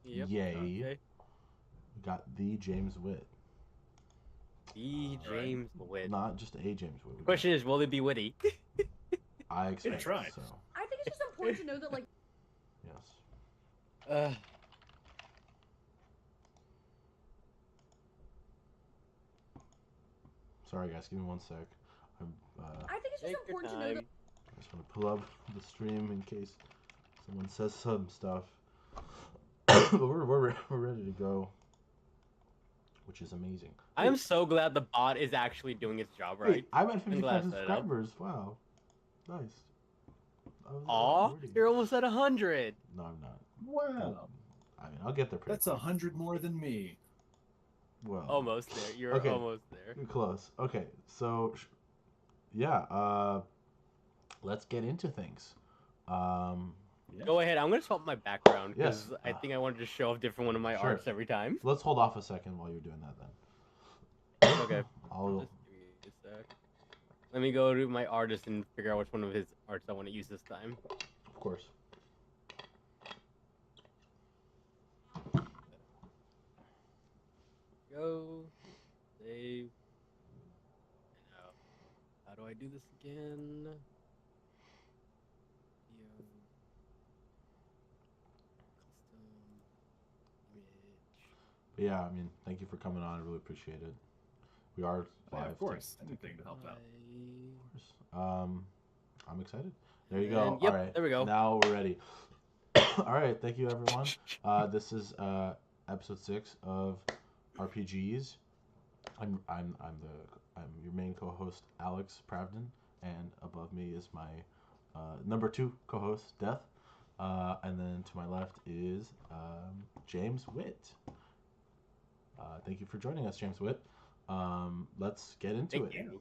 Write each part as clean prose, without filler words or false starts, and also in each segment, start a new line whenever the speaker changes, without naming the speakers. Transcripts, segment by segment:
Yep.
Yay.
Okay.
We got the James Whit.
The
All right.
James Whit.
Not just a James Whit.
The question is, will it be witty?
I expect
try.
so.
I think it's just important to know that, like,
Yes. Sorry guys, give me 1 sec.
I think it's just
Take your
important to know that.
time.
I just want to pull up the stream in case someone says some stuff. But we're ready to go, which is amazing.
I am so glad the bot is actually doing its job right.
Wait, I'm at
I'm glad
55
I set it up.
subscribers. Wow, nice.
Aw,
Where do you-
you're almost at 100.
No, I'm not.
Wow.
I mean, I'll get there pretty
That's
quick.
100 more than me.
Well,
Almost there. You're
Okay.
almost there.
you're close. Okay, so yeah, let's get into things.
Yeah.
Go ahead. I'm gonna swap my background because
Yes.
I think I wanted to show off different one of my
Sure.
arts every time.
Let's hold off a second while you're doing that then.
Okay.
I'll
Just give me a sec. Let me go to my artist and figure out which one of his arts I want to use this time.
of course.
Go. Save. Now, how do I do this again? Video. Custom. Image.
But yeah, I mean, thank you for coming on. I really appreciate it. We are
Yeah,
live.
of course. Anything to help out.
I'm excited. There you
And
go.
yep,
All right.
there we go.
Now we're ready. All right. Thank you, everyone. This is episode 6 of RPGeez. I'm your main co-host, Alex Pravden, and above me is my number 2 co-host, Death. And then to my left is James Whit. Thank you for joining us, James Whit. Let's get into
Thank
it.
you.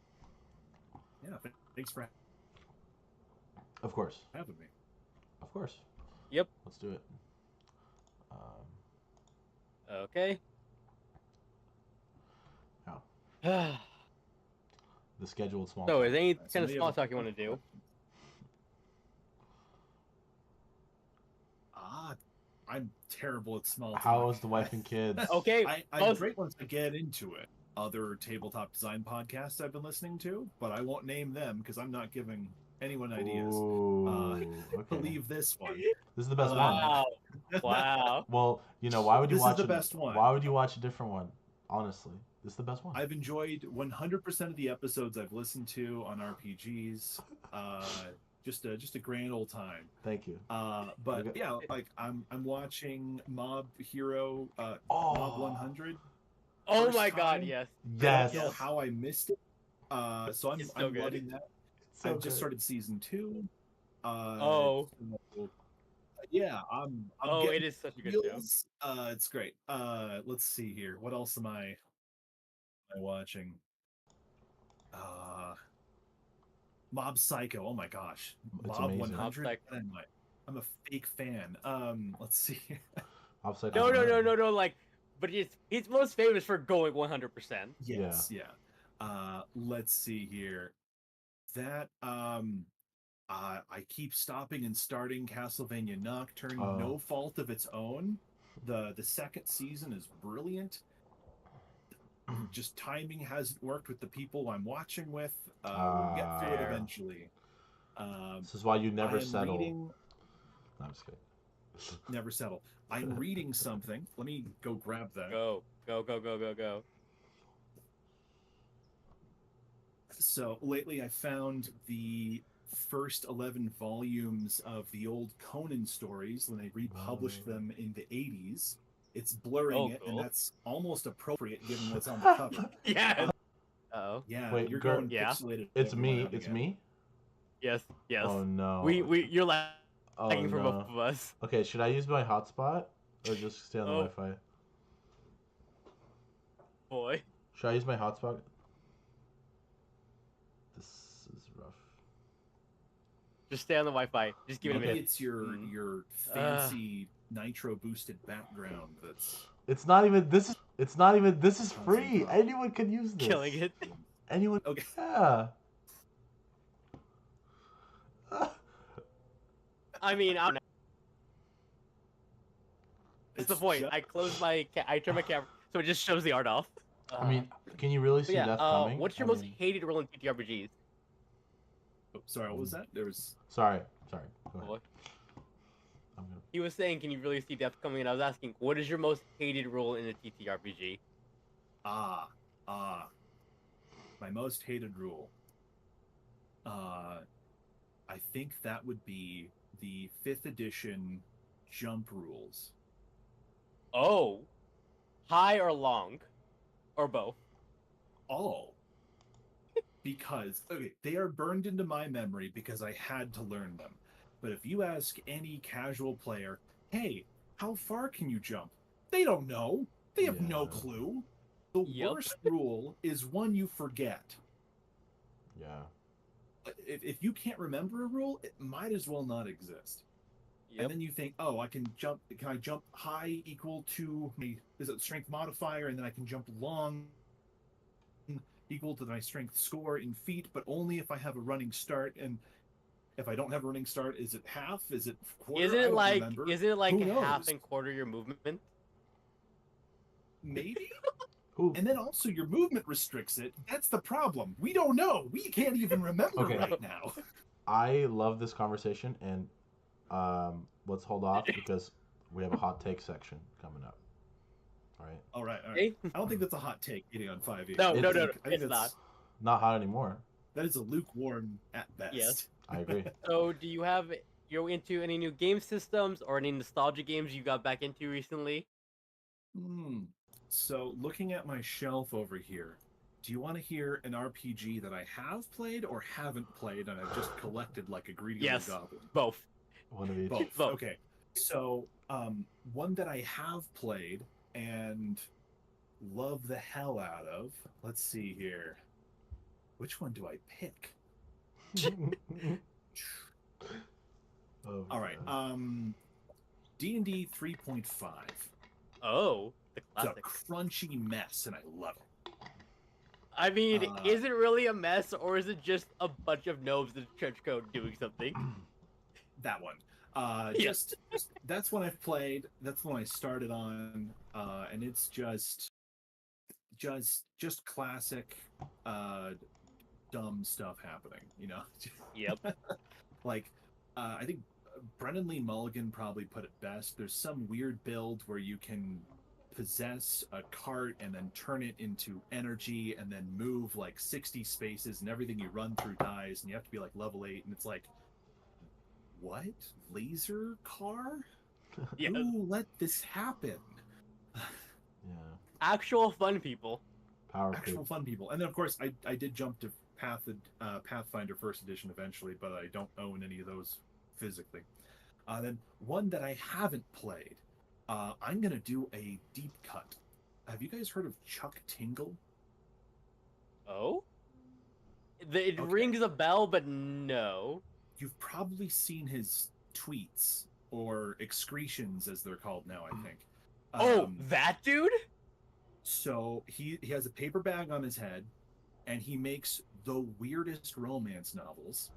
Yeah, thanks for
Of course.
having me.
Of course.
Yep.
Let's do it.
Okay.
Now, the scheduled small.
So,
talk.
is there any
So
kind of
maybe
small
I'll-
talk you want to do?
I'm terrible at small talk.
How is the wife and kids?
Okay.
I'm
both-
great once I get into it. Other tabletop design podcasts I've been listening to, but I won't name them because I'm not giving anyone ideas.
Ooh, okay.
Believe this one.
This is the best one.
Wow. Wow.
Well, why would you
This is
watch
the
it?
best one.
Why would you watch a different one? Honestly, this is the best one.
I've enjoyed 100% of the episodes I've listened to on RPGeez. Just a grand old time.
Thank you.
But
Okay.
yeah, like I'm watching Mob Hero,
Oh.
Mob 100.
Oh
First
my god,
time.
yes.
Yes.
I don't know how I missed it. So I'm,
It's so
I'm
good.
loving that.
So
I've just
good.
started season 2.
Oh.
So, yeah, I'm
Oh,
getting
it is such a good show.
feels. It's great. Let's see here. What else am I watching? Mob Psycho. Oh my gosh.
It's
Mob
amazing.
100.
Mob Psycho.
I'm a fake fan. Let's see.
Upside
No,
down.
no, no, no, no. Like, but he's most famous for going 100%.
Yes, yeah. Let's see here. That I keep stopping and starting Castlevania Nocturne,
Oh.
no fault of its own. The second season is brilliant. Just timing hasn't worked with the people I'm watching with. We'll get through it
Fair.
eventually.
This is why you never
I am
settle.
reading-
No, I'm just kidding.
Never settle. I'm reading something. Let me go grab that.
Go, go, go, go, go, go.
So lately I found the first 11 volumes of the old Conan stories when they republished them in the 80s. It's blurring
Oh,
it,
cool.
and that's almost appropriate given what's on the cover.
Yeah. Oh.
Yeah,
Wait,
you're
girl-
going
Yeah.
pixelated.
It's
every
me.
now and
It's
again.
me.
Yes. Yes.
Oh no.
You're lagging
Oh
for
no.
both of us.
Okay, should I use my hotspot or just stay on the
Oh.
Wi-Fi?
Boy.
Should I use my hotspot? This is rough.
Just stay on the Wi-Fi. Just give it a
Maybe
minute.
it's your
Mm.
your fancy nitro boosted background that's
It's not even. This is. It's not even. This is
Sounds
free.
like-
Anyone can use this.
Killing it.
Anyone.
okay.
Yeah.
I mean, I'm That's the point. I close my, I turn my camera, so it just shows the art off.
I mean, can you really see
yeah.
death coming?
What's your
I
most
mean,
hated role in TTRPGs?
Oh, sorry, what was that? There was.
Sorry. Go
Oh,
ahead.
boy.
I'm gonna...
He was saying, can you really see death coming? And I was asking, what is your most hated role in a TTRPG?
My most hated rule. I think that would be the 5th edition jump rules.
Oh, high or long, or both?
All. Because, okay, they are burned into my memory because I had to learn them. But if you ask any casual player, hey, how far can you jump? They don't know. They have no clue. The worst rule is one you forget.
Yeah.
If you can't remember a rule, it might as well not exist. And then you think, oh, I can jump. Can I jump high equal to my strength modifier, and then I can jump long equal to my strength score in feet, but only if I have a running start. And if I don't have a running start, is it half? Is it quarter?
Isn't it like
Who knows?
half and quarter your movement?
Maybe. And then also your movement restricts it. That's the problem. We don't know. We can't even remember right now.
I love this conversation, and let's hold off because we have a hot take section coming up. All right.
All right. I don't think that's a hot take getting on 5e.
No,
I think
it's
not hot anymore.
That is a lukewarm at best.
Yes.
I agree.
So, do you're into any new game systems or any nostalgia games you got back into recently?
So, looking at my shelf over here, do you want to hear an RPG that I have played or haven't played and I've just collected like a greedy little goblin?
Both.
One of each.
Both. Okay. So, one that I have played and love the hell out of. Let's see here. Which one do I pick? All right. D&D 3.5.
Oh, the classic.
It's a crunchy mess, and I love it.
I mean, is it really a mess, or is it just a bunch of gnomes in a trench coat doing something?
That one. Just that's one I've played. That's the one I started on, and it's just classic, dumb stuff happening. You know.
Yep.
Like, I think Brennan Lee Mulligan probably put it best. There's some weird build where you can possess a cart and then turn it into energy and then move like 60 spaces, and everything you run through dies, and you have to be like level 8, and it's like, what? Laser car?
Yeah.
Who let this happen?
Yeah.
Actual fun people.
Actual fun people. And then of course I did jump to Pathfinder First Edition eventually, but I don't own any of those physically. Then one that I haven't played, I'm gonna do a deep cut. Have you guys heard of Chuck Tingle?
Oh? It rings a bell, but no.
You've probably seen his tweets, or excretions as they're called now, I think.
Oh, that dude?
So he has a paper bag on his head, and he makes the weirdest romance novels.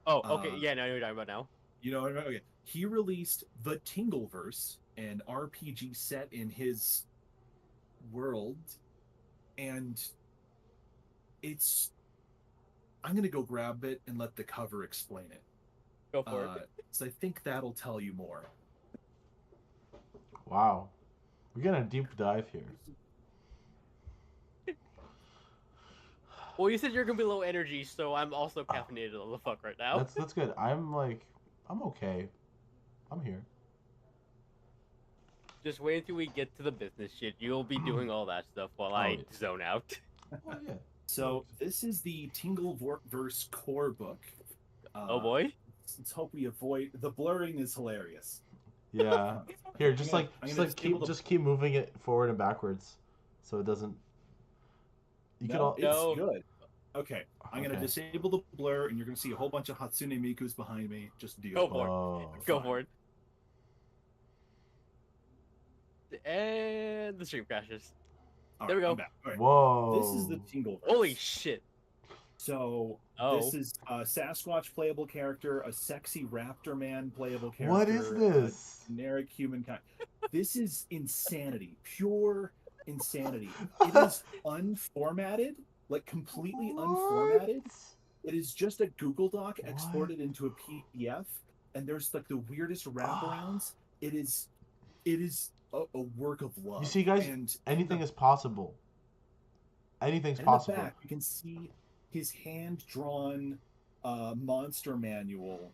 Oh, okay. Yeah, no, I know what you're talking about now.
You know, okay. He released the Tingleverse, an RPG set in his world, and it's... I'm going to go grab it and let the cover explain it.
Go for it.
So I think that'll tell you more.
Wow. We're getting a deep dive here.
Well, you said you're going to be low energy, so I'm also caffeinated on the fuck right now.
That's good. I'm okay. I'm here.
Just wait until we get to the business shit. You'll be doing all that stuff while I zone out.
Oh, yeah.
So this is the Tingleverse core book.
Oh boy.
Let's hope we avoid... The blurring is hilarious.
Yeah. Here, keep moving it forward and backwards, so it doesn't.
It's good. Okay, I'm gonna disable the blur, and you're gonna see a whole bunch of Hatsune Miku's behind me. Just deal.
Go for it. Go for it. And the stream crashes. There we go.
Right.
Whoa.
This is the Tingleverse.
Holy shit.
So this is a Sasquatch playable character, a sexy raptor man playable character.
What is this?
Generic humankind. This is insanity, pure insanity. It is unformatted, like completely unformatted. It is just a Google Doc exported into a PDF, and there's like the weirdest wraparounds. It is a work of love.
You see, guys,
and
anything is possible. Anything's
and
possible.
in the back, you can see his hand-drawn monster manual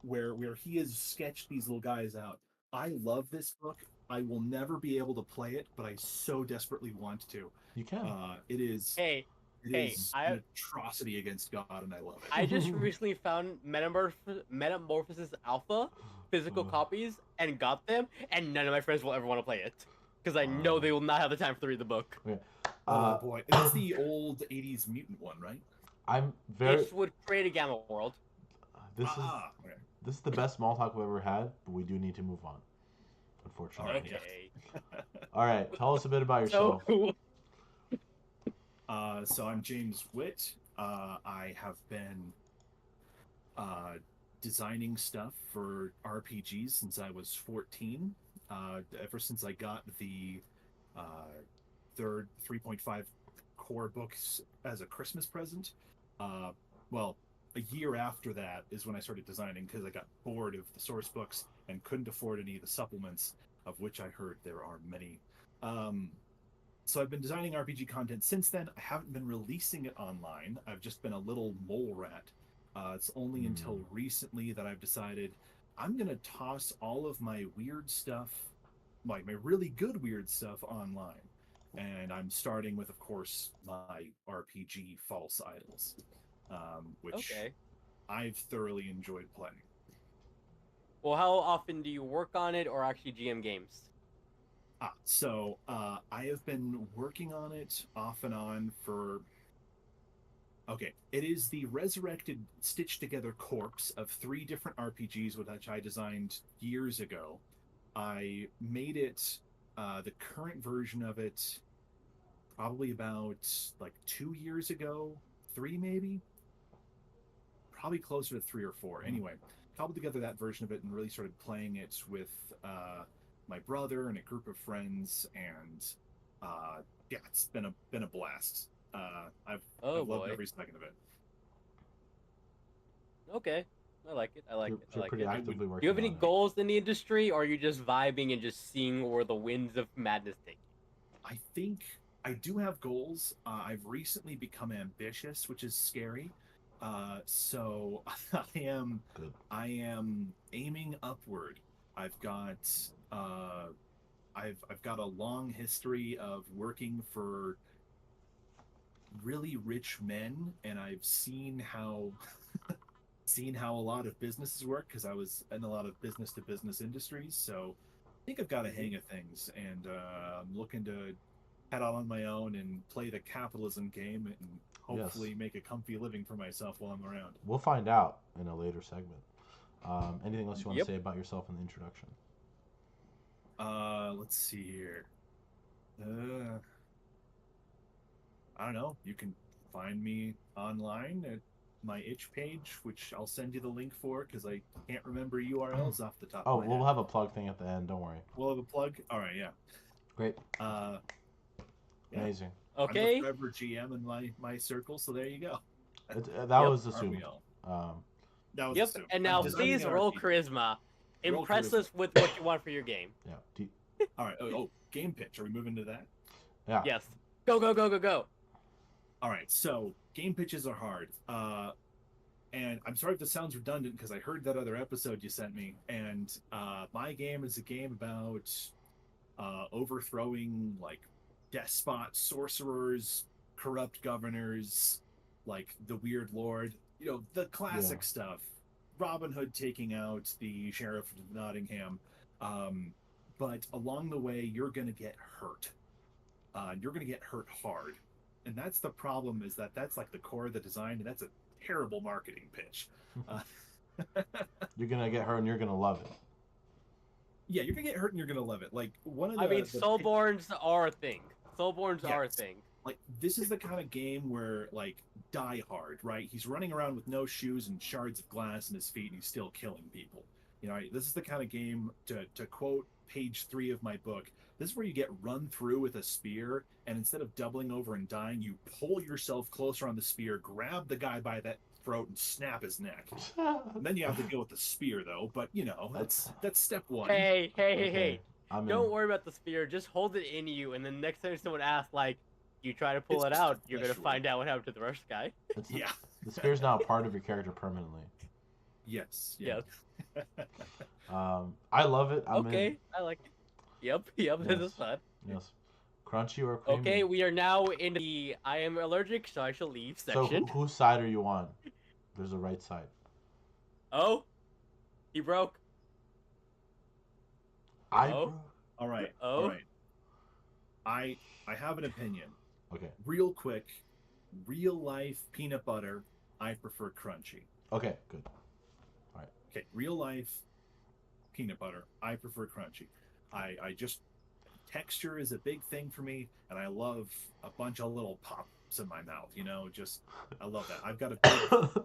where he has sketched these little guys out. I love this book. I will never be able to play it, but I so desperately want to.
You can.
It is
Hey,
an atrocity against God, and I love it.
I just recently found Metamorphosis Alpha physical copies and got them, and none of my friends will ever want to play it because I know they will not have the time to read the book.
Okay.
Oh boy, that's the old '80s mutant one, right?
I'm very.
It would create a Gamma world.
This is the best small talk we've ever had, but we do need to move on. Unfortunately.
Okay.
All right. Tell us a bit about yourself.
So I'm James Whit. I have been designing stuff for RPGeez since I was 14. Ever since I got the third 3.5 core books as a Christmas present. Well, a year after that is when I started designing because I got bored of the source books and couldn't afford any of the supplements, of which I heard there are many. So I've been designing RPG content since then. I haven't been releasing it online. I've just been a little mole rat. It's only until recently that I've decided I'm going to toss all of my weird stuff, like my really good weird stuff, online. And I'm starting with, of course, my RPG False Idols, which I've thoroughly enjoyed playing.
Well, how often do you work on it or actually GM games?
So I have been working on it off and on for... Okay, it is the resurrected, stitched together corpse of 3 different RPGs, which I designed years ago. I made it, the current version of it, probably about like 2 years ago, 3 maybe? Probably closer to 3 or 4. Anyway, cobbled together that version of it and really started playing it with my brother and a group of friends, and yeah, it's been a blast. I've loved every second of it.
Okay, I like it. I like it. I like
pretty
it.
actively working.
Do you have any
on
goals in the industry, or are you just vibing and just seeing where the winds of madness take you?
I think I do have goals. I've recently become ambitious, which is scary. So I am aiming upward. I've got I've got a long history of working for really rich men, and I've seen how a lot of businesses work because I was in a lot of business to business industries. So I think I've got a hang of things, and I'm looking to head out on my own and play the capitalism game and hopefully make a comfy living for myself while I'm around.
We'll find out in a later segment. Anything else you want to say about yourself in the introduction?
Let's see here. I don't know. You can find me online at my itch page, which I'll send you the link for because I can't remember URLs off the top of my head.
We'll have a plug thing at the end. Don't worry.
We'll have a plug? All right, yeah.
Great.
Yeah.
Amazing.
Okay.
I'm the forever GM in my circle, so there you go.
That was assumed.
That was assumed.
And now please roll charisma. Impress us with what you want for your game.
Yeah.
All right. Oh, game pitch. Are we moving to that?
Yeah.
Yes. Go, go, go, go, go.
All right. So game pitches are hard. And I'm sorry if this sounds redundant because I heard that other episode you sent me. And my game is a game about overthrowing like despots, sorcerers, corrupt governors, like the Weird Lord. You know, the classic stuff. Robin Hood taking out the Sheriff of Nottingham. But along the way, you're going to get hurt. You're going to get hurt hard. And that's the problem, is that's like the core of the design, and that's a terrible marketing pitch.
You're going to get hurt and you're going to love it.
Yeah, you're going to get hurt and you're going to love it. Like, one of the...
I mean, Soulborns are a thing. Soulborns are a thing.
Like, this is the kind of game where, like, Die Hard, right? He's running around with no shoes and shards of glass in his feet, and he's still killing people. You know, this is the kind of game, to quote page 3 of my book. This is where you get run through with a spear, and instead of doubling over and dying, you pull yourself closer on the spear, grab the guy by that throat, and snap his neck. And then you have to deal with the spear, though. But you know, that's step 1.
Hey,
Okay,
don't worry about the spear. Just hold it in you, and then next time someone asks, like, you try to pull it out, you're gonna find out what happened to the first guy.
Yeah.
The spear's now a part of your character permanently.
Yes.
Yes.
I love it. I
like it. Yep, this is fun.
Yes. Crunchy or creamy?
Okay, we are now in the I am allergic, so I shall leave section.
So whose side are you on? There's a right side.
Oh, he broke.
Broke?
All right.
Oh.
All right. I have an opinion.
Okay.
Real quick, real life peanut butter, I prefer crunchy.
Okay, good. All right.
Okay, real life peanut butter, I prefer crunchy. I just texture is a big thing for me, and I love a bunch of little pops in my mouth. You know, just I love that. I've got a big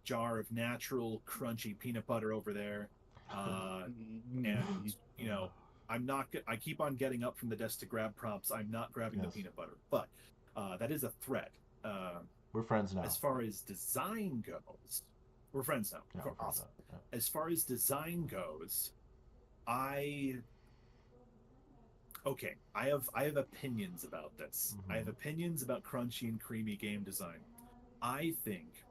jar of natural crunchy peanut butter over there, and you know. I keep on getting up from the desk to grab props. I'm not grabbing the peanut butter, but that is a threat.
We're friends now.
As far as design goes, we're friends now.
Yeah,
As far as design goes, I have opinions about this.
Mm-hmm.
I have opinions about crunchy and creamy game design. I think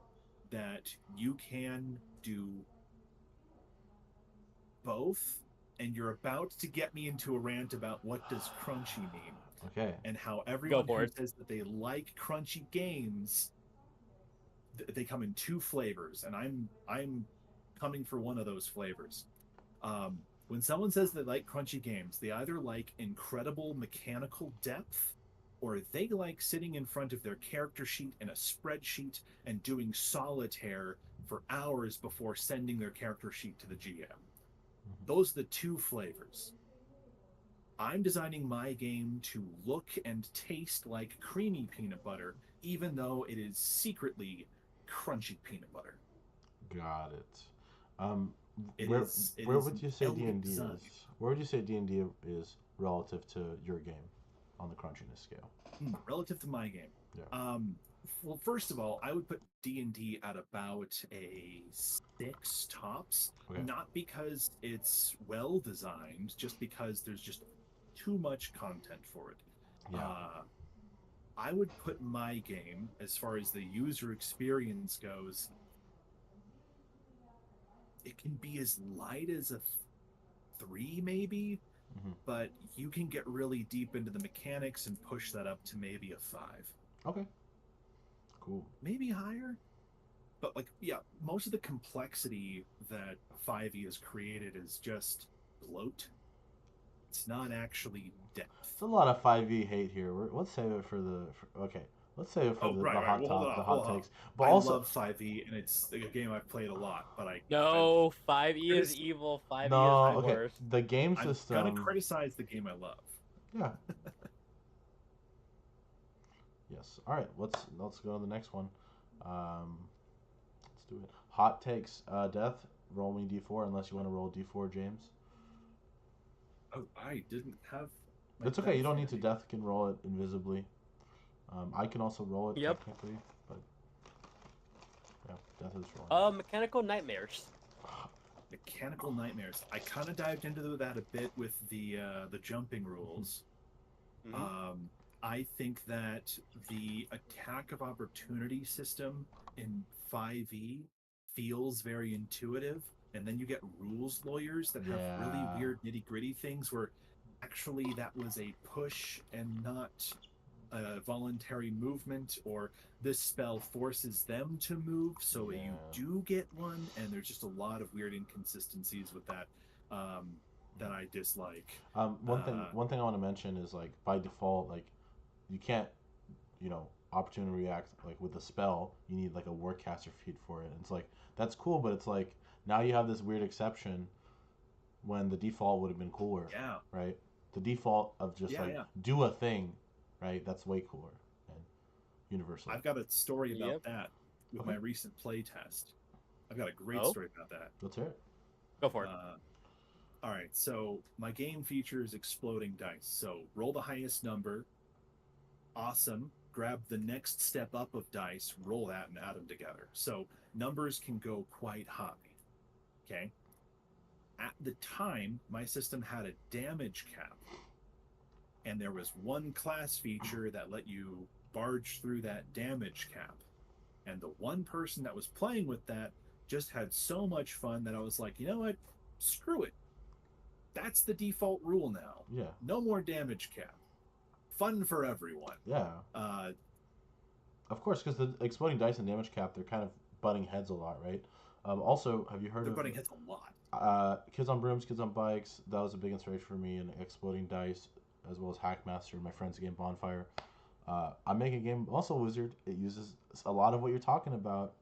that you can do both. And you're about to get me into a rant about what does crunchy mean.
Okay.
And how everyone who says that they like crunchy games, they come in 2 flavors, and I'm coming for one of those flavors. When someone says they like crunchy games, they either like incredible mechanical depth, or they like sitting in front of their character sheet in a spreadsheet and doing solitaire for hours before sending their character sheet to the GM. Those are the 2 flavors. I'm designing my game to look and taste like creamy peanut butter, even though it is secretly crunchy peanut butter.
Got it. Where would you say D&D is? Where would you say D&D is relative to your game on the crunchiness scale?
Relative to my game?
Yeah.
Well, first of all, I would put D&D at about a 6 tops. Okay. Not because it's well designed, just because there's just too much content for it. Yeah. I would put my game, as far as the user experience goes, it can be as light as a 3 maybe, but you can get really deep into the mechanics and push that up to maybe a 5.
Okay. Cool.
Maybe higher. But most of the complexity that 5e has created is just bloat. It's not actually depth.
It's a lot of 5e hate here. Let's save it for the Let's save it for the hot takes. But
I
also,
love 5e, and it's a game I've played a lot. But
5e is evil. 5e is the worst.
The game system.
I'm gonna criticize the game I love.
Yeah. Yes. All right. Let's go to the next one. Let's do it. Hot takes. Death. Roll me d4 unless you want to roll d4, James.
Oh, I didn't have.
It's okay. You don't need to. Death can roll it invisibly. I can also roll it technically, but yeah, Death is rolling.
Mechanical nightmares.
Mechanical nightmares. I kind of dived into that a bit with the jumping rules. I think that the attack of opportunity system in 5e feels very intuitive, and then you get rules lawyers that have really weird nitty-gritty things where actually that was a push and not a voluntary movement, or this spell forces them to move, so you do get one, and there's just a lot of weird inconsistencies with that that I dislike.
One thing I want to mention is, like, by default, like, you can't, opportunity react, like, with a spell. You need, like, a warcaster feat for it. And it's like, that's cool, but it's like, now you have this weird exception when the default would have been cooler.
Yeah.
Right? The default of just, do a thing, right? That's way cooler and universal.
I've got a story about that with my recent play test. I've got a great story about that.
Let's hear it.
Go for it.
All right, so my game features exploding dice. So roll the highest number. Awesome. Grab the next step up of dice, roll that, and add them together. So numbers can go quite high. Okay. At the time, my system had a damage cap, and there was one class feature that let you barge through that damage cap. And the one person that was playing with that just had so much fun that I was like, you know what? Screw it. That's the default rule now.
Yeah.
No more damage cap. Fun for everyone.
Yeah. Of course, because the exploding dice and damage cap, they're kind of butting heads a lot, right? Also, have you heard
They're
of
butting heads a lot.
Kids on Brooms, Kids on Bikes? That was a big inspiration for me, and exploding dice, as well as Hackmaster, my friend's game Bonfire. I'm making a game, also Wizard. It uses a lot of what you're talking about.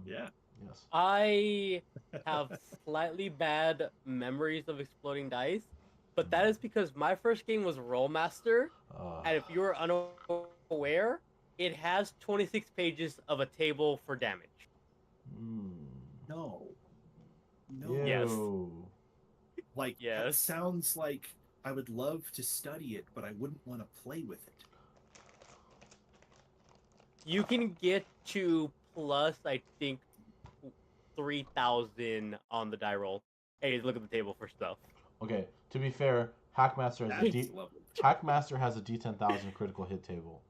Yeah.
Yes.
I have slightly bad memories of exploding dice, but that is because my first game was Rollmaster, and if you were unaware, it has 26 pages of a table for damage.
No.
Ew.
Yes.
Like,
Yes.
that sounds like I would love to study it, but I wouldn't want to play with it.
You can get to plus, I think, 3,000 on the die roll. Hey, look at the table for stuff.
Okay, to be fair, Hackmaster has
That's lovely.
Hackmaster has a D10,000 critical hit table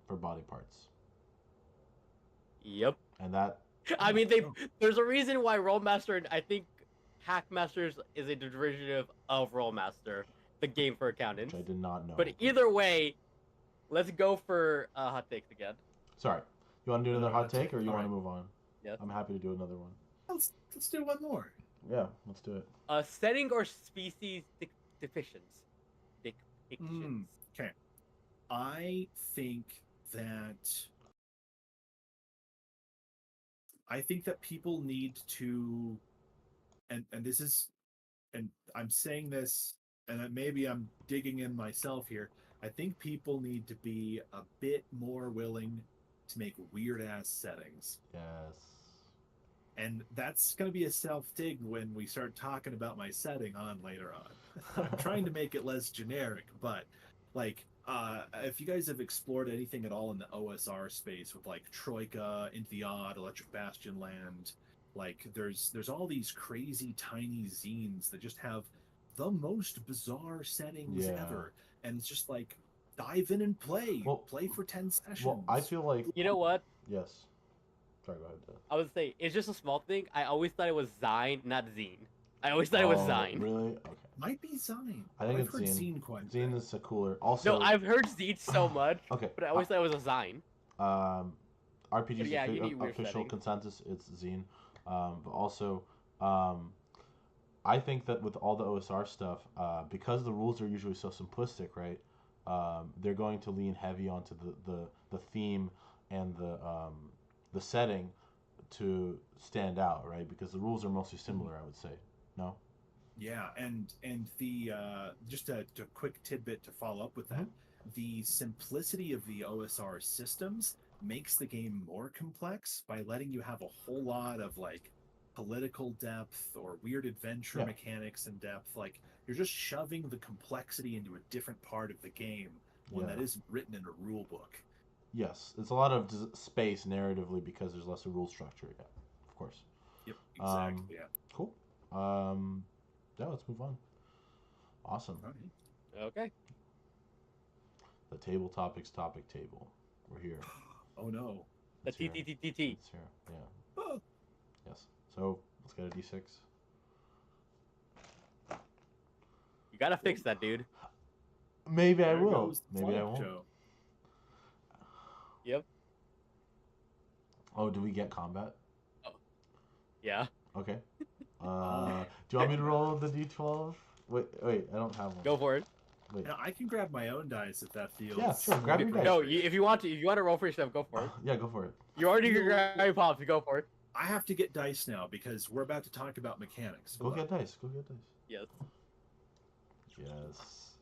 for body parts,
Yep.
and that
I mean, there's a reason why Rollmaster, I think Hackmasters is a derivative of Rollmaster, the game for accountants.
which I did not know.
But either way, let's go for hot takes again.
Sorry, you want to do another hot take, or you
All
want to
right.
move on?
Yes.
I'm happy to do another one.
Let's do one more.
Yeah, let's do it.
Setting or species depictions.
Okay. I think that people need to, and this is, and I'm saying this, and maybe I'm digging in myself here. I think people need to be a bit more willing to make weird ass settings.
Yes.
And that's going to be a self-dig when we start talking about my setting on later on. I'm trying to make it less generic, but like, if you guys have explored anything at all in the OSR space with like Troika, Into the Odd, Electric Bastion Land, like there's all these crazy tiny zines that just have the most bizarre settings ever. And it's just like, dive in and play.
Well,
play for 10 sessions.
Well, I feel like
You know what?
yes. Sorry, go ahead.
I would say it's just a small thing. I always thought it was Zine, not Zine. I always thought it was Zine.
Really? Okay.
Might be Zine.
I think
I've
it's
heard
Zine.
Zine quite a
Zine
bit.
is a cooler. Also,
No, I've heard Zine so much.
Okay.
But I always thought it was a Zine.
RPGeez
But yeah, you need weird
official
settings.
consensus, it's Zine. But also, I think that with all the OSR stuff, because the rules are usually so simplistic, right? They're going to lean heavy onto the theme and the setting to stand out, right? Because the rules are mostly similar, I would say. No?
Yeah, and the just a quick tidbit to follow up with that. The simplicity of the OSR systems makes the game more complex by letting you have a whole lot of like political depth or weird adventure mechanics and depth. Like you're just shoving the complexity into a different part of the game, one that isn't written in a rule book.
Yes, it's a lot of space narratively because there's less of rule structure. Yeah, of course.
Yep, exactly. Yeah.
Cool. Yeah, let's move on. Awesome.
Okay.
The table topics topic table. We're here.
Oh no.
The
It's here.
TTTTT.
It's here. Yeah. Yes. So let's get a D6.
You gotta fix that, dude.
Maybe I
There
will.
goes the
Maybe I
slide
won't.
show.
Yep.
Oh, do we get combat?
Yeah.
Okay. Do you want me to roll the D12? Wait, I don't have one.
Go for it.
Wait.
Now, I can grab my own dice if that feels.
Yeah, sure, grab your dice.
No, if you want to roll for yourself, go for it.
Yeah, go for it.
You already grabbing pops. Go for it.
I have to get dice now because we're about to talk about mechanics.
Go
Hold
get
on.
dice. Go get dice.
Yes.
Yes.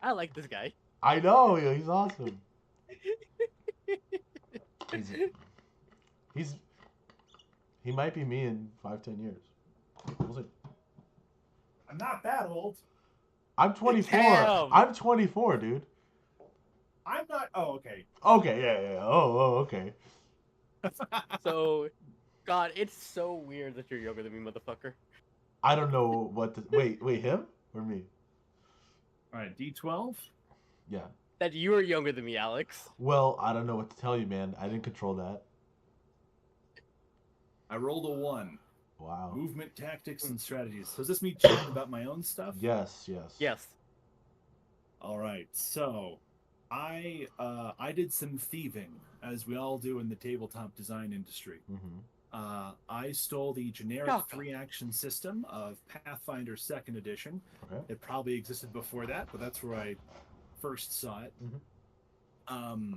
I like this guy.
I know. He's awesome. He might be me in 5-10 years. We'll see.
I'm not that old.
I'm 24.
Damn.
I'm 24, dude.
I'm not. Oh, okay.
Okay, yeah. Okay.
So, God, it's so weird that you're younger than me, motherfucker.
I don't know what to... Wait, him or me?
All right, D12.
Yeah.
That you are younger than me, Alex.
Well, I don't know what to tell you, man. I didn't control that.
I rolled a 1.
Wow.
Movement, tactics, and strategies. So is this me chatting about my own stuff?
Yes.
Yes.
All right. So, I did some thieving, as we all do in the tabletop design industry.
Mm-hmm.
I stole the generic 3-action system of Pathfinder 2nd Edition.
Okay.
It probably existed before that, but that's where I first saw it.
Mm-hmm.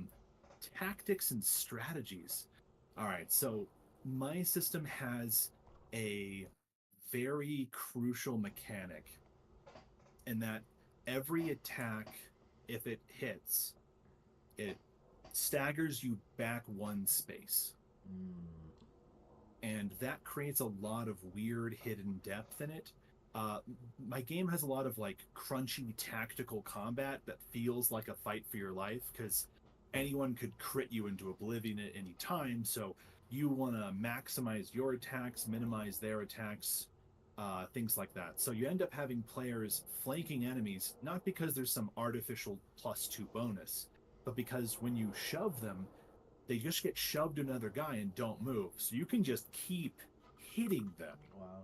Tactics and strategies. All right. So my system has a very crucial mechanic in that every attack, if it hits, it staggers you back 1 space. And that creates a lot of weird hidden depth in it. My game has a lot of like crunchy tactical combat that feels like a fight for your life, because anyone could crit you into oblivion at any time. So you want to maximize your attacks, minimize their attacks, things like that. So you end up having players flanking enemies, not because there's some artificial +2 bonus, but because when you shove them, they just get shoved to another guy and don't move. So you can just keep hitting them.
Wow.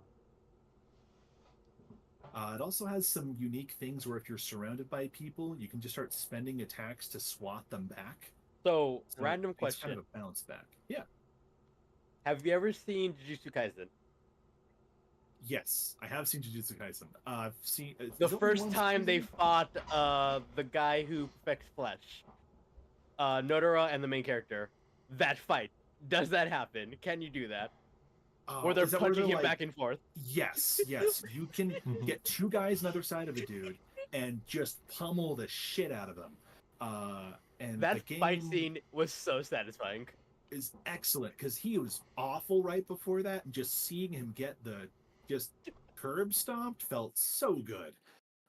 It also has some unique things where if you're surrounded by people, you can just start spending attacks to swat them back.
So random question.
It's kind of a bounce back. Yeah.
Have you ever seen Jujutsu Kaisen?
Yes, I have seen Jujutsu Kaisen. I've seen
the first time they fought the guy who perfects flesh, Nodora and the main character. That fight, does that happen? Can you do that? Or they're punching him like, back and forth?
Yes. You can get 2 guys on the other side of a dude and just pummel the shit out of them. And
that fight scene was so satisfying.
Is excellent because he was awful right before that, and just seeing him get the just curb stomped felt so good.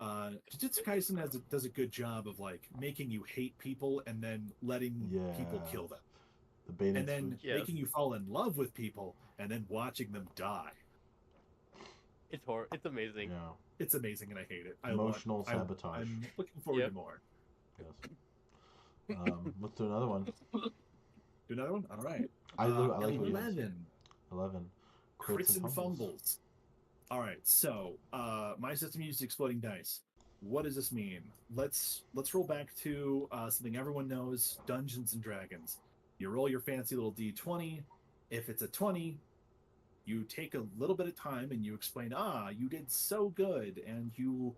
Jujutsu Kaisen does a good job of like making you hate people and then letting people kill them. And then making you fall in love with people and then watching them die.
It's It's amazing.
Yeah.
It's amazing, and I hate it.
Emotional sabotage.
I'm looking forward to more.
Yes. Let's do another one.
Do another one? All right.
I like
11.
11.
Crits and fumbles. All right. So my system uses exploding dice. What does this mean? Let's roll back to something everyone knows: Dungeons and Dragons. You roll your fancy little d20. If it's a 20, you take a little bit of time and you explain, you did so good and you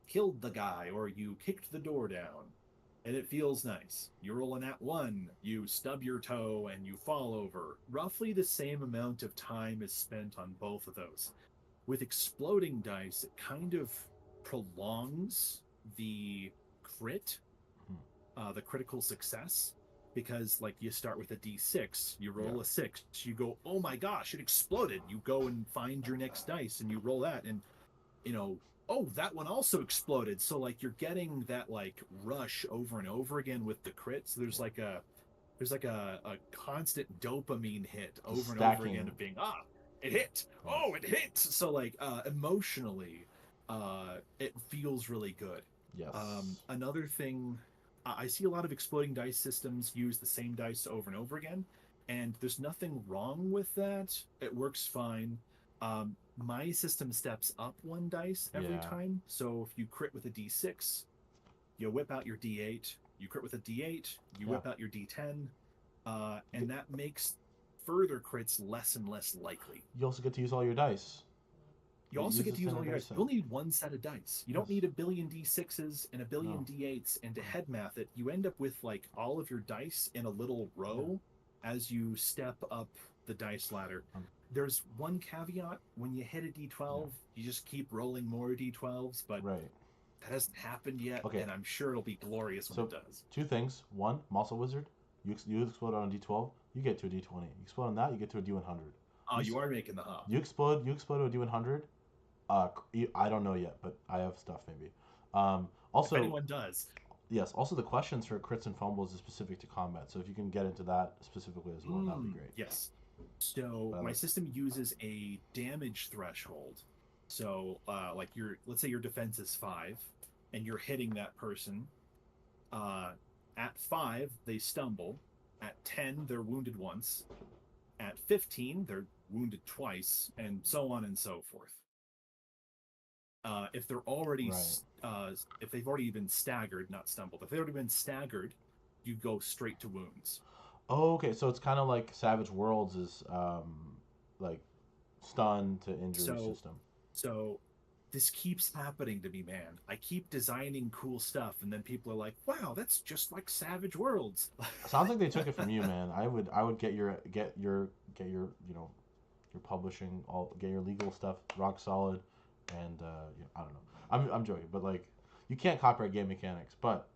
killed the guy or you kicked the door down. And it feels nice. You roll a nat 1, you stub your toe and you fall over. Roughly the same amount of time is spent on both of those. With exploding dice, it kind of prolongs the crit, the critical success. Because like you start with a d6, you roll a 6, you go, oh my gosh, it exploded. You go and find your next dice and you roll that, and oh, that one also exploded. So like you're getting that like rush over and over again with the crit. So there's like a constant dopamine hit over and over again of being it hit. Oh, it hit. So like emotionally, it feels really good.
Yes.
Another thing. I see a lot of exploding dice systems use the same dice over and over again, and there's nothing wrong with that. It works fine. My system steps up 1 dice every time, so if you crit with a d6, you whip out your d8. You crit with a d8, you whip out your d10, and that makes further crits less and less likely.
You also get to use all your dice.
You also get to use all your dice. You only need 1 set of dice. You don't need a billion d6s and a billion d8s, and to head math it, you end up with like all of your dice in a little row as you step up the dice ladder. There's one caveat: when you hit a d12, you just keep rolling more d12s, but that hasn't happened yet, and I'm sure it'll be glorious when it does.
2 things. 1, Muscle Wizard. You explode on a d12, you get to a d20. You explode on that, you get to a d100.
You are making the hop.
You explode to a d100, I don't know yet, but I have stuff maybe.
If
Also,
anyone does.
yes. Also, the questions for crits and fumbles is specific to combat. So if you can get into that specifically as well, that would be great.
Yes. So my system uses a damage threshold. So like let's say your defense is 5, and you're hitting that person. At 5, they stumble. At 10, they're wounded once. At 15, they're wounded twice, and so on and so forth. If they're already, if they've already been staggered, not stumbled, if they've already been staggered, you go straight to wounds.
Oh, okay. So it's kind of like Savage Worlds is like stun to injury system.
So this keeps happening to me, man. I keep designing cool stuff, and then people are like, "Wow, that's just like Savage Worlds."
Sounds like they took it from you, man. I would get your your publishing, get your legal stuff rock solid, and I don't know. I'm joking, but like you can't copyright game mechanics, but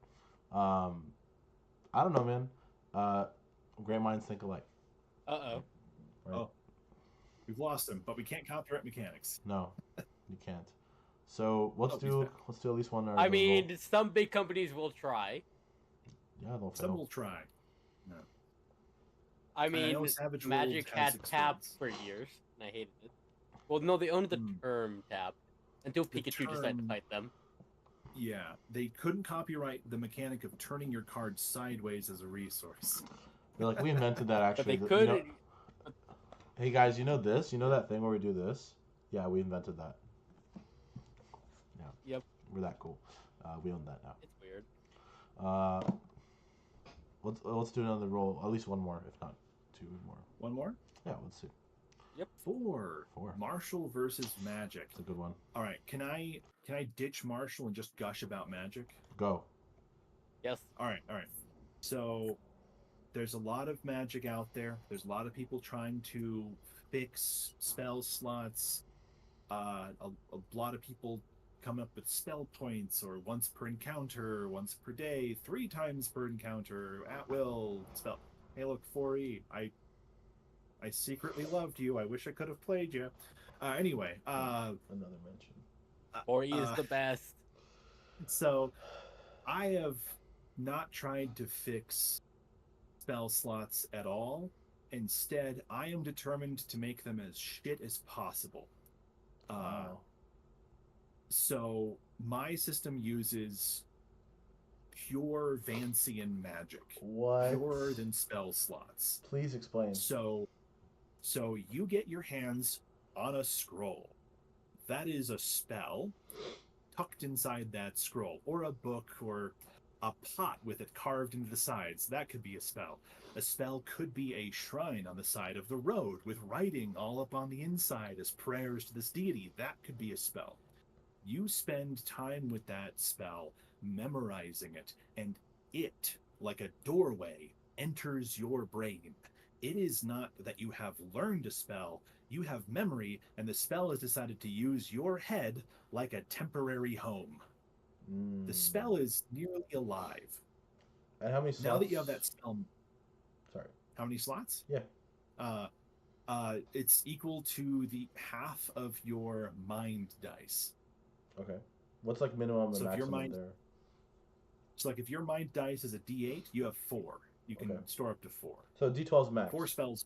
I don't know, man. Great minds think alike.
Uh-oh.
Right? Oh, we've lost him, but we can't copyright mechanics.
No, you can't. So let's do at least one.
I mean, some big companies will try.
Yeah, they'll fail.
Some will try. No.
I mean, Magic had tap for years, and I hated it. Well, no, they owned the term tap until Pikachu decided to fight them.
Yeah, they couldn't copyright the mechanic of turning your card sideways as a resource.
They're like, we invented that actually.
But they could.
You know, hey guys, you know this? You know that thing where we do this? Yeah, we invented that. Yeah.
Yep.
We're that cool. We own that now.
It's weird.
Let's do another roll. At least one more, if not 2 more.
One more?
Yeah, let's see.
Yep. 4. Marshall versus Magic.
It's a good one.
All right. Can I ditch Marshall and just gush about Magic?
Go.
Yes.
All right. So there's a lot of Magic out there. There's a lot of people trying to fix spell slots. A lot of people come up with spell points, or once per encounter, once per day, 3 times per encounter, at will spell. Hey, look, 4E. I secretly loved you. I wish I could have played you. Anyway,
another mention.
4E is the best.
So, I have not tried to fix spell slots at all. Instead, I am determined to make them as shit as possible.
Wow.
So, my system uses pure Vancian magic.
What?
Purer than spell slots.
Please explain.
So you get your hands on a scroll. That is a spell tucked inside that scroll, or a book, or a pot with it carved into the sides. That could be a spell. A spell could be a shrine on the side of the road with writing all up on the inside as prayers to this deity. That could be a spell. You spend time with that spell, memorizing it, and it, like a doorway, enters your brain. It is not that you have learned a spell, you have memory, and the spell has decided to use your head like a temporary home. The spell is nearly alive.
And how many slots?
Now that you have that spell...
Sorry.
How many slots?
Yeah.
It's equal to the half of your mind dice.
Okay. What's like minimum and maximum there?
So like if your mind dice is a D8, you have 4. You can store up to 4.
So D12's max.
4 spells.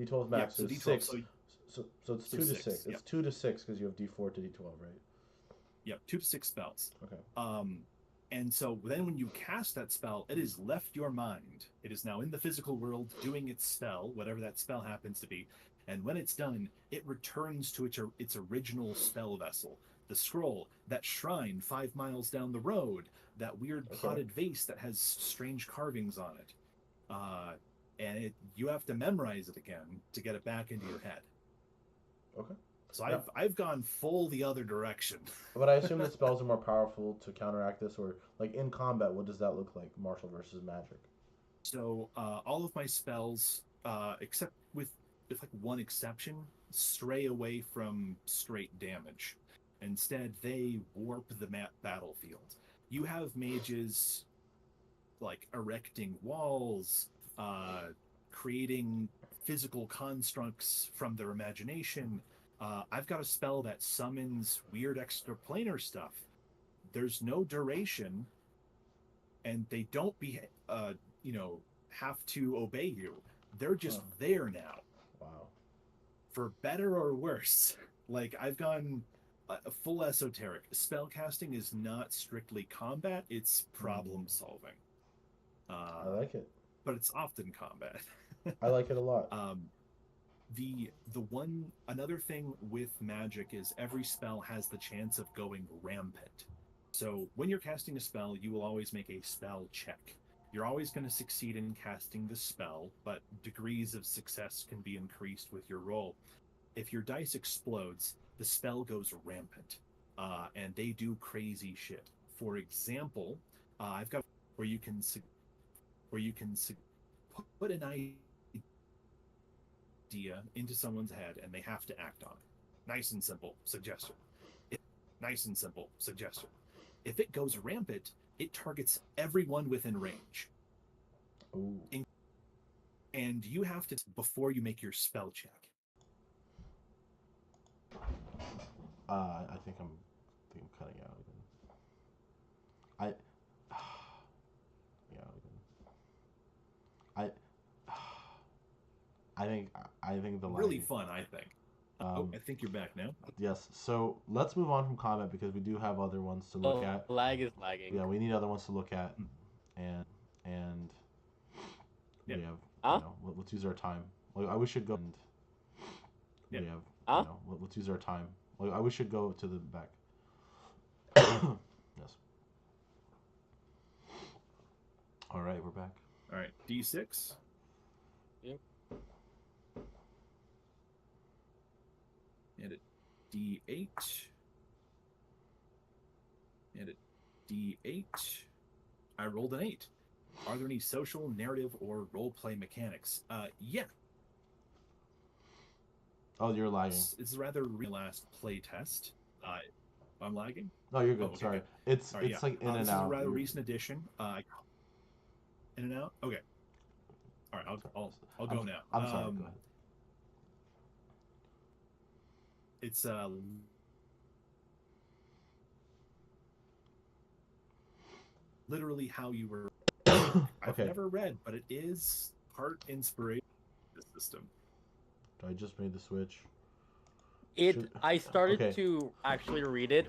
D12's max is
D12,
6. So it's 2 to 6. It's
yep.
2 to 6 because you have D4 to D12, right?
Yep, 2 to 6 spells.
Okay.
And so then when you cast that spell, it has left your mind. It is now in the physical world doing its spell, whatever that spell happens to be. And when it's done, it returns to its original spell vessel. The scroll, that shrine 5 miles down the road, that weird potted vase that has strange carvings on it. And you have to memorize it again to get it back into your head.
Okay.
So I've gone full the other direction.
But I assume the spells are more powerful to counteract this, or like in combat, what does that look like, martial versus magic?
So all of my spells, except with like one exception, stray away from straight damage. Instead, they warp the battlefield. You have mages like erecting walls, creating physical constructs from their imagination, I've got a spell that summons weird extraplanar stuff. There's no duration, and they don't have to obey you. They're just there now.
Wow.
For better or worse. Like, I've gone full esoteric. Spellcasting is not strictly combat, it's problem solving.
I like it.
But it's often combat.
I like it a lot.
Another thing with magic is every spell has the chance of going rampant. So when you're casting a spell, you will always make a spell check. You're always going to succeed in casting the spell, but degrees of success can be increased with your roll. If your dice explodes, the spell goes rampant, and they do crazy shit. For example, I've got where you can put an idea into someone's head, and they have to act on it. Nice and simple suggestion. If it goes rampant, it targets everyone within range.
Ooh.
And you have to, before you make your spell check.
I think I'm cutting out again. I think the
really fun. I think. I think you're back now.
Yes. So let's move on from combat because we do have other ones to look at.
Lag is lagging.
Yeah, we need other ones to look at, and
yeah.
we have. Let's use our time. Like, I wish we'd go and we have. Let's use our time. Like, I wish we'd go to the back. Yes. All right, we're back.
All right, D6.
Yep.
And a D8. And a D8. I rolled an 8. Are there any social, narrative, or role-play mechanics? Yeah.
Oh, you're lagging.
It's rather last play test. I'm lagging?
No, you're good.
Okay,
Sorry.
good.
It's
Right,
like in and
this
out.
This is a rather recent addition. In and out? Okay. All right, I'll go now.
I'm sorry. Go ahead.
It's literally how you were. I've never read, but it is part inspiration. This system.
I just made the switch.
I started to actually read it